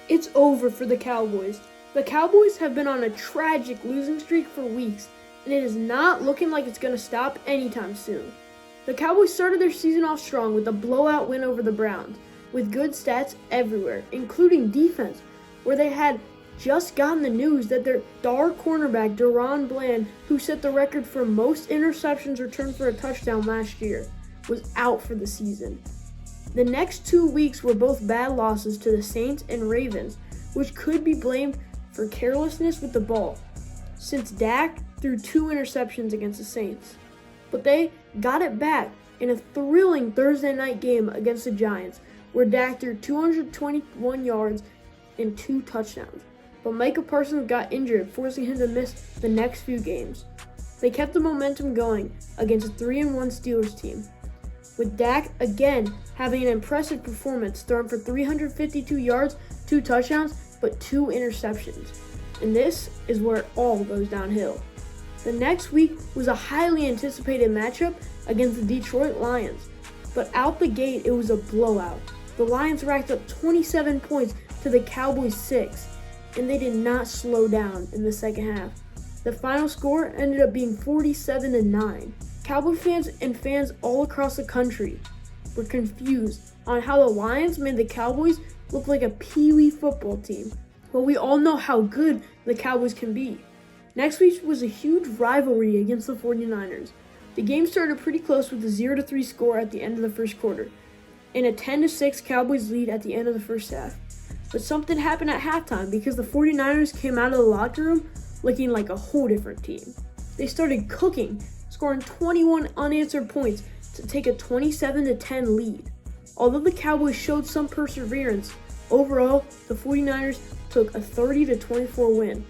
It's over for the Cowboys. The Cowboys have been on a tragic losing streak for weeks, and it is not looking like it's going to stop anytime soon. The Cowboys started their season off strong with a blowout win over the Browns, with good stats everywhere, including defense, where they had just gotten the news that their star cornerback, DaRon Bland, who set the record for most interceptions returned for a touchdown last year, was out for the season. The next 2 weeks were both bad losses to the Saints and Ravens, which could be blamed for carelessness with the ball, since Dak threw 2 interceptions against the Saints. But they got it back in a thrilling Thursday night game against the Giants, where Dak threw 221 yards and 2 touchdowns. But Micah Parsons got injured, forcing him to miss the next few games. They kept the momentum going against a 3-1 Steelers team, with Dak again having an impressive performance, throwing for 352 yards, 2 touchdowns, but 2 interceptions. And this is where it all goes downhill. The next week was a highly anticipated matchup against the Detroit Lions, but out the gate it was a blowout. The Lions racked up 27 points to the Cowboys 6, and they did not slow down in the second half. The final score ended up being 47-9. Cowboy fans and fans all across the country were confused on how the Lions made the Cowboys look like a pee-wee football team. But we all know how good the Cowboys can be. Next week was a huge rivalry against the 49ers. The game started pretty close with a 0-3 score at the end of the first quarter, and a 10-6 Cowboys lead at the end of the first half. But something happened at halftime because the 49ers came out of the locker room looking like a whole different team. They started cooking, scoring 21 unanswered points to take a 27-10 lead. Although the Cowboys showed some perseverance, overall, the 49ers took a 30-24 win,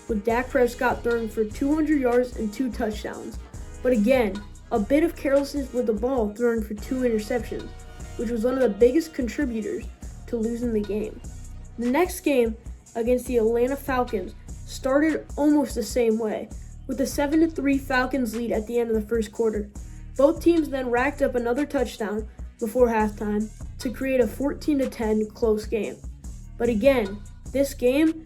with Dak Prescott throwing for 200 yards and 2 touchdowns. But again, a bit of carelessness with the ball, throwing for 2 interceptions, which was one of the biggest contributors to losing the game. The next game against the Atlanta Falcons started almost the same way, with a 7-3 Falcons lead at the end of the first quarter. Both teams then racked up another touchdown before halftime to create a 14-10 close game. But again, this game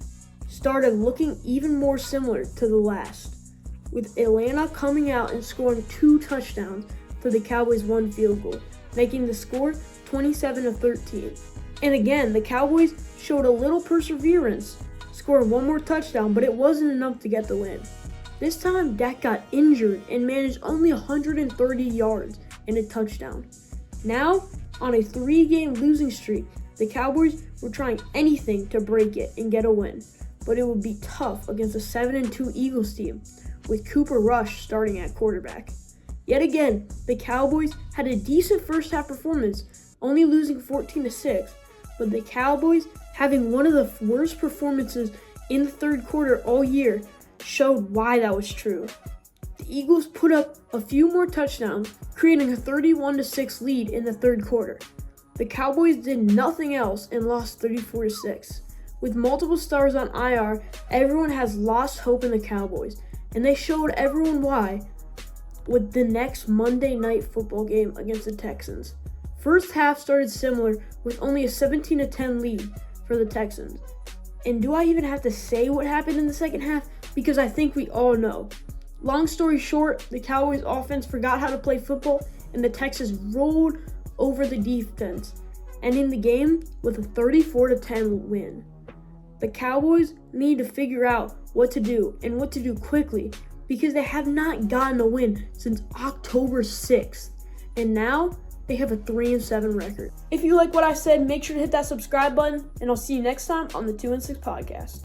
started looking even more similar to the last, with Atlanta coming out and scoring 2 touchdowns for the Cowboys' 1 field goal, making the score 27-13. And again, the Cowboys showed a little perseverance, scoring 1 more touchdown, but it wasn't enough to get the win. This time, Dak got injured and managed only 130 yards and a touchdown. Now, on a 3-game losing streak, the Cowboys were trying anything to break it and get a win, but it would be tough against a 7-2 Eagles team, with Cooper Rush starting at quarterback. Yet again, the Cowboys had a decent first half performance, only losing 14-6, but the Cowboys, having one of the worst performances in the third quarter all year, showed why that was true. The Eagles put up a few more touchdowns, creating a 31-6 lead in the third quarter. The Cowboys did nothing else and lost 34-6. With multiple stars on IR, everyone has lost hope in the Cowboys, and they showed everyone why with the next Monday Night Football game against the Texans. First half started similar with only a 17-10 lead for the Texans. And do I even have to say what happened in the second half? Because I think we all know. Long story short, the Cowboys offense forgot how to play football, and the Texans rolled over the defense, ending the game with a 34-10 win. The Cowboys need to figure out what to do and what to do quickly, because they have not gotten a win since October 6th, and now they have a 3-7 record. If you like what I said, make sure to hit that subscribe button, and I'll see you next time on the 2 and 6 podcast.